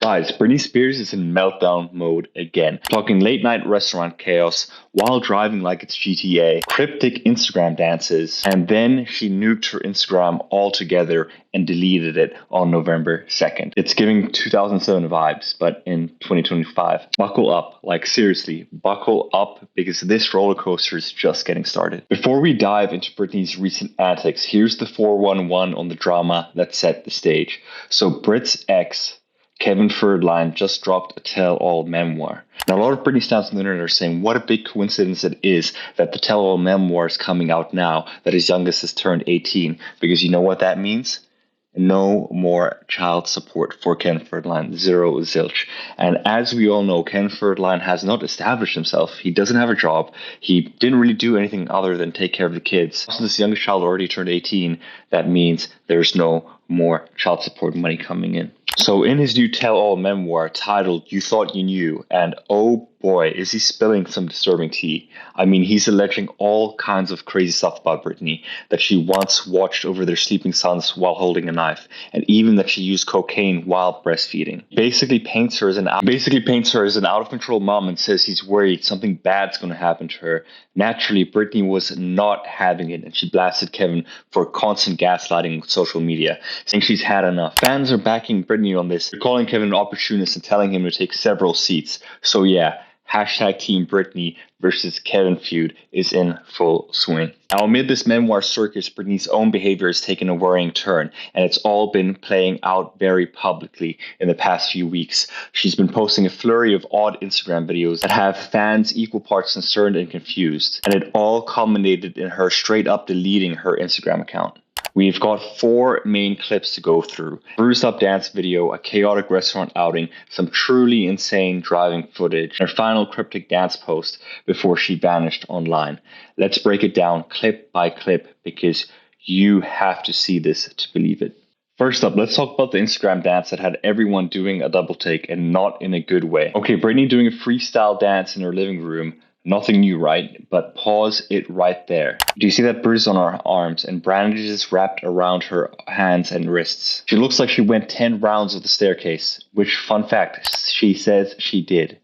Guys, Britney Spears is in meltdown mode again, talking late night restaurant chaos while driving like it's GTA, cryptic Instagram dances, and then she nuked her Instagram altogether and deleted it on November 2nd. It's giving 2007 vibes, but in 2025. Buckle up, like seriously, buckle up because this roller coaster is just getting started. Before we dive into Britney's recent antics, here's the 411 on the drama that set the stage. So Brit's ex, Kevin Federline, just dropped a tell-all memoir. Now, a lot of Britney stans on the internet are saying what a big coincidence it is that the tell-all memoir is coming out now that his youngest has turned 18, because you know what that means? No more child support for Ken Federline, zero zilch. And as we all know, Ken Federline has not established himself. He doesn't have a job. He didn't really do anything other than take care of the kids. Since this youngest child already turned 18, that means there's no more child support money coming in. So in his new tell-all memoir titled You Thought You Knew, and oh boy, is he spilling some disturbing tea. I mean, he's alleging all kinds of crazy stuff about Britney, that she once watched over their sleeping sons while holding a knife, and even that she used cocaine while breastfeeding. Basically paints her as an out-of-control mom and says he's worried something bad's going to happen to her. Naturally, Britney was not having it, and she blasted Kevin for constant gaslighting with social media, saying she's had enough. Fans are backing Britney on this. They're calling Kevin an opportunist and telling him to take several seats. So yeah, hashtag Team Britney versus Kevin feud is in full swing. Now, amid this memoir circus, Britney's own behavior has taken a worrying turn, and it's all been playing out very publicly in the past few weeks. She's been posting a flurry of odd Instagram videos that have fans equal parts concerned and confused, and it all culminated in her straight up deleting her Instagram account. We've got 4 main clips to go through. Bruised up dance video, a chaotic restaurant outing, some truly insane driving footage, and her final cryptic dance post before she vanished online. Let's break it down clip by clip because you have to see this to believe it. First up, let's talk about the Instagram dance that had everyone doing a double take and not in a good way. Okay, Britney doing a freestyle dance in her living room. Nothing new, right? But pause it right there. Do you see that bruise on her arms and bandages wrapped around her hands and wrists? She looks like she went 10 rounds of the staircase, which, fun fact, she says she did.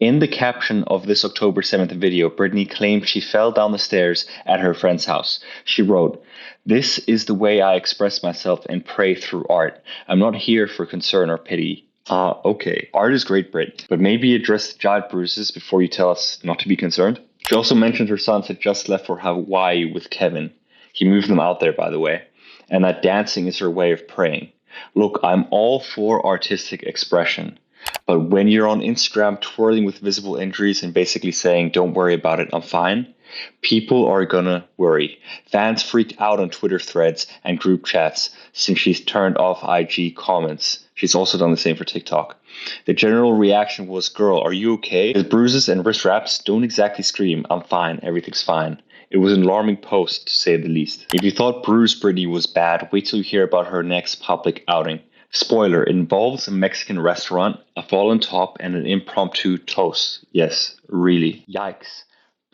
In the caption of this October 7th video, Britney claimed she fell down the stairs at her friend's house. She wrote, "This is the way I express myself and pray through art. I'm not here for concern or pity." Okay. Art is great, Brit, but maybe address the giant bruises before you tell us not to be concerned. She also mentioned her sons had just left for Hawaii with Kevin. He moved them out there, by the way, and that dancing is her way of praying. Look, I'm all for artistic expression, but when you're on Instagram twirling with visible injuries and basically saying, "Don't worry about it, I'm fine," people are gonna worry. Fans freaked out on Twitter threads and group chats since she's turned off IG comments. She's also done the same for TikTok. The general reaction was, "Girl, are you okay?" The bruises and wrist wraps don't exactly scream, "I'm fine, everything's fine." It was an alarming post, to say the least. If you thought Bruised Britney was bad, wait till you hear about her next public outing. Spoiler, it involves a Mexican restaurant, a fallen top, and an impromptu toast. Yes, really. Yikes.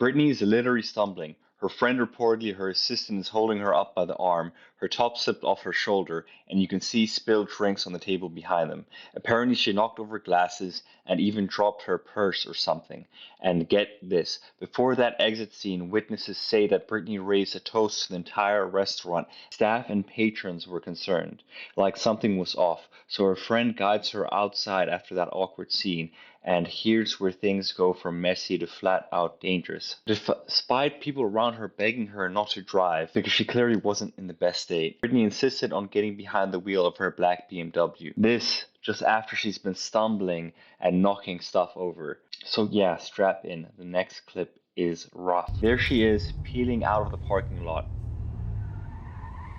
Britney is literally stumbling. Her friend reportedly her assistant is holding her up by the arm. Her top slipped off her shoulder, and you can see spilled drinks on the table behind them. Apparently, she knocked over glasses and even dropped her purse or something. And get this, before that exit scene, witnesses say that Britney raised a toast to the entire restaurant. Staff and patrons were concerned, like something was off. So her friend guides her outside after that awkward scene. And here's where things go from messy to flat out dangerous. Despite people around her begging her not to drive because she clearly wasn't in the best state, Britney insisted on getting behind the wheel of her black BMW. This just after she's been stumbling and knocking stuff over. So yeah, strap in. The next clip is rough. There she is, peeling out of the parking lot.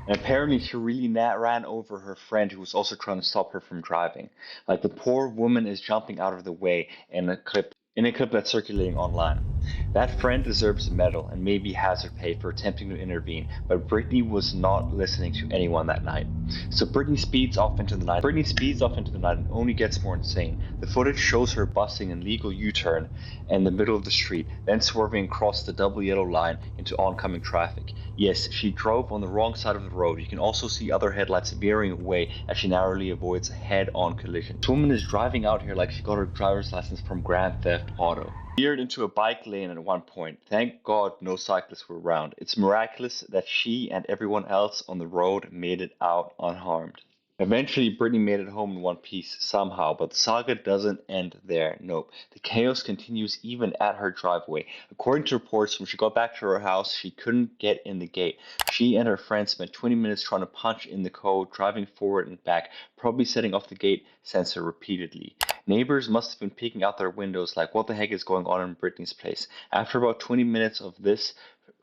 And apparently she really ran over her friend who was also trying to stop her from driving. Like the poor woman is jumping out of the way in a clip that's circulating online. That friend deserves a medal and maybe hazard pay for attempting to intervene, but Britney was not listening to anyone that night. So Britney speeds off into the night. Britney speeds off into the night and only gets more insane. The footage shows her busting an illegal U-turn in the middle of the street, then swerving across the double yellow line into oncoming traffic. Yes, she drove on the wrong side of the road. You can also see other headlights veering away as she narrowly avoids a head-on collision. This woman is driving out here like she got her driver's license from Grand Theft Auto. Veered into a bike lane at one point. Thank God no cyclists were around. It's miraculous that she and everyone else on the road made it out unharmed. Eventually, Britney made it home in one piece somehow, but the saga doesn't end there. Nope. The chaos continues even at her driveway. According to reports, when she got back to her house, she couldn't get in the gate. She and her friends spent 20 minutes trying to punch in the code, driving forward and back, probably setting off the gate sensor repeatedly. Neighbors must have been peeking out their windows like, what the heck is going on in Britney's place? After about 20 minutes of this,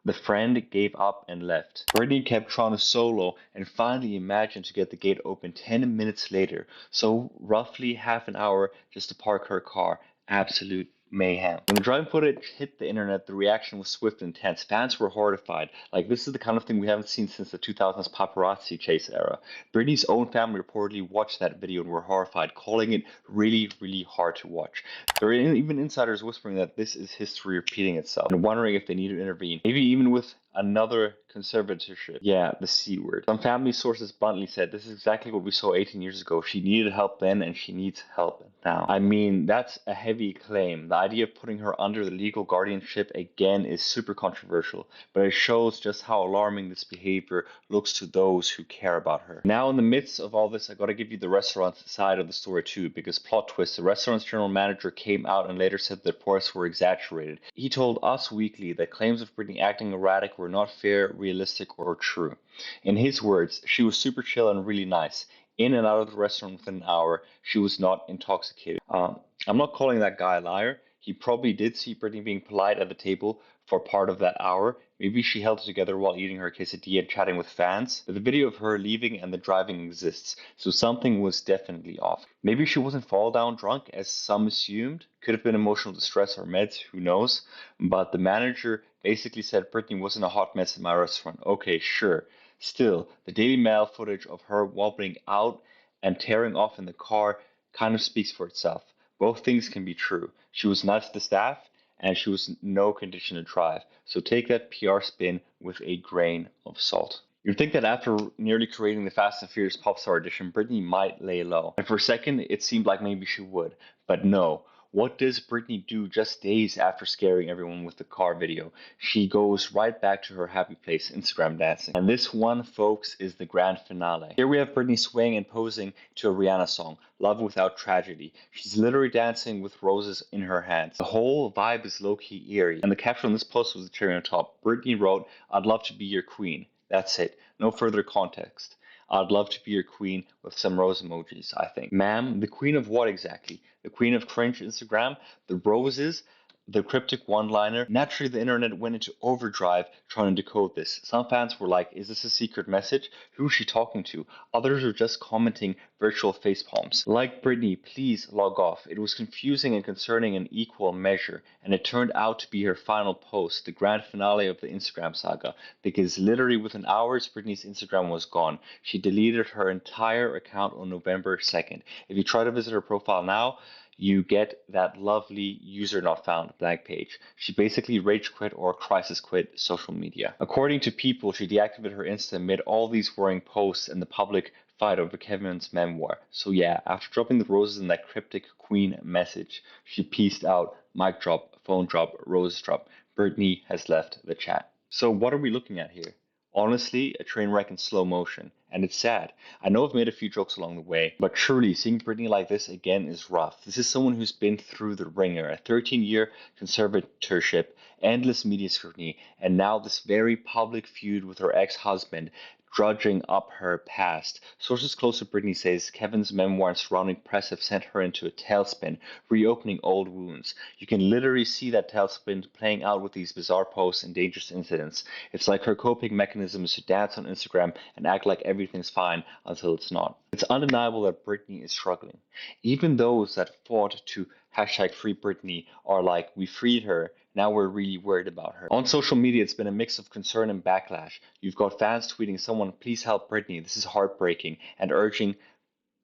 the friend gave up and left. Britney kept trying to solo and finally managed to get the gate open 10 minutes later, so roughly half an hour just to park her car. Absolute mayhem. When the driving footage hit the internet, the reaction was swift and intense. Fans were horrified. Like, this is the kind of thing we haven't seen since the 2000s paparazzi chase era. Britney's own family reportedly watched that video and were horrified, calling it really, really hard to watch. There are even insiders whispering that this is history repeating itself and wondering if they need to intervene, maybe even with another conservatorship. Yeah, the C word. Some family sources bluntly said, this is exactly what we saw 18 years ago. She needed help then and she needs help now. I mean, that's a heavy claim. The idea of putting her under the legal guardianship again is super controversial, but it shows just how alarming this behavior looks to those who care about her. Now, in the midst of all this, I gotta give you the restaurant's side of the story too, because plot twist, the restaurant's general manager came out and later said the reports were exaggerated. He told Us Weekly that claims of Britney acting erratic were not fair, realistic, or true. In his words, she was super chill and really nice. In and out of the restaurant within an hour, she was not intoxicated. I'm not calling that guy a liar. He probably did see Britney being polite at the table for part of that hour. Maybe she held it together while eating her quesadilla and chatting with fans. But the video of her leaving and the driving exists, so something was definitely off. Maybe she wasn't fall down drunk, as some assumed. Could have been emotional distress or meds, who knows? But the manager basically said Britney wasn't a hot mess in my restaurant. Okay, sure. Still, the Daily Mail footage of her wobbling out and tearing off in the car kind of speaks for itself. Both things can be true. She was nice to the staff, and she was in no condition to drive. So take that PR spin with a grain of salt. You'd think that after nearly creating the Fast and Furious Pop Star edition, Britney might lay low. And for a second, it seemed like maybe she would. But no. What does Britney do just days after scaring everyone with the car video? She goes right back to her happy place, Instagram dancing. And this one, folks, is the grand finale. Here we have Britney swaying and posing to a Rihanna song, Love Without Tragedy. She's literally dancing with roses in her hands. The whole vibe is low-key eerie. And the caption on this post was the cherry on top. Britney wrote, I'd love to be your queen. That's it. No further context. I'd love to be your queen with some rose emojis, I think. Ma'am, the queen of what exactly? The queen of cringe Instagram? The roses? The cryptic one-liner? Naturally, the internet went into overdrive trying to decode this. Some fans were like, is this a secret message? Who is she talking to? Others were just commenting virtual facepalms. Like Britney, please log off. It was confusing and concerning in equal measure, and it turned out to be her final post, the grand finale of the Instagram saga, because literally within hours, Britney's Instagram was gone. She deleted her entire account on November 2nd. If you try to visit her profile now, you get that lovely user not found blank page. She basically rage quit or crisis quit social media. According to People, she deactivated her Insta amid all these worrying posts and the public fight over Kevin's memoir. So yeah, after dropping the roses in that cryptic queen message, she pieced out, mic drop, phone drop, rose drop. Britney has left the chat. So what are we looking at here? Honestly, a train wreck in slow motion, and it's sad. I know I've made a few jokes along the way, but truly, seeing Britney like this again is rough. This is someone who's been through the ringer, a 13-year conservatorship, endless media scrutiny, and now this very public feud with her ex-husband, drudging up her past. Sources close to Britney says Kevin's memoir and surrounding press have sent her into a tailspin, reopening old wounds. You can literally see that tailspin playing out with these bizarre posts and dangerous incidents. It's like her coping mechanism is to dance on Instagram and act like everything's fine until it's not. It's undeniable that Britney is struggling. Even those that fought to hashtag free Britney are like, we freed her, now we're really worried about her. On social media, it's been a mix of concern and backlash. You've got fans tweeting someone, please help Britney, this is heartbreaking, and urging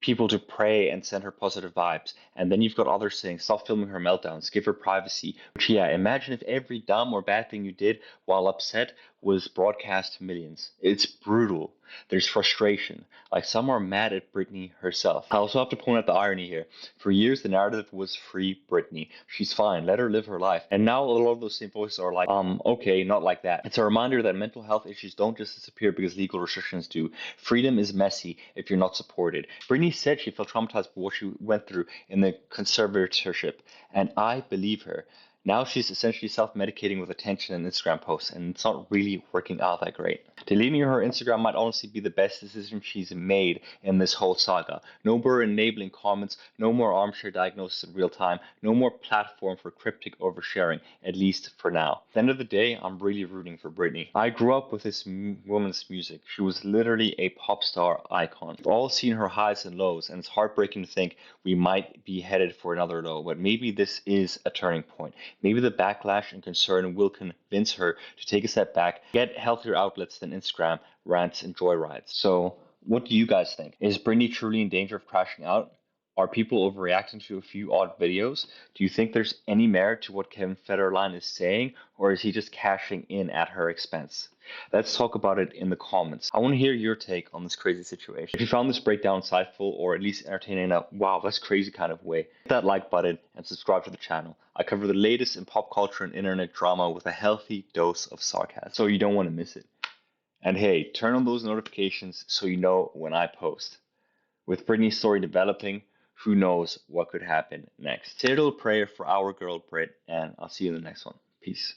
people to pray and send her positive vibes. And then you've got others saying, stop filming her meltdowns, give her privacy. Which, yeah, imagine if every dumb or bad thing you did while upset was broadcast to millions. It's brutal. There's frustration. Like, some are mad at Britney herself. I also have to point out the irony here. For years, the narrative was free Britney. She's fine. Let her live her life. And now a lot of those same voices are like, okay, not like that. It's a reminder that mental health issues don't just disappear because legal restrictions do. Freedom is messy if you're not supported. Britney said she felt traumatized by what she went through in the conservatorship, and I believe her. Now she's essentially self-medicating with attention and Instagram posts, and it's not really working out that great. Deleting her Instagram might honestly be the best decision she's made in this whole saga. No more enabling comments, no more armchair diagnosis in real time, no more platform for cryptic oversharing, at least for now. At the end of the day, I'm really rooting for Britney. I grew up with this woman's music. She was literally a pop star icon. We've all seen her highs and lows, and it's heartbreaking to think we might be headed for another low, but maybe this is a turning point. Maybe the backlash and concern will convince her to take a step back, get healthier outlets than Instagram, rants, and joyrides. So, what do you guys think? Is Britney truly in danger of crashing out? Are people overreacting to a few odd videos? Do you think there's any merit to what Kevin Federline is saying, or is he just cashing in at her expense? Let's talk about it in the comments. I want to hear your take on this crazy situation. If you found this breakdown insightful or at least entertaining in a wow, that's crazy kind of way, hit that like button and subscribe to the channel. I cover the latest in pop culture and internet drama with a healthy dose of sarcasm, so you don't want to miss it. And hey, turn on those notifications so you know when I post. With Britney's story developing, who knows what could happen next. Say a little prayer for our girl Brit, and I'll see you in the next one. Peace.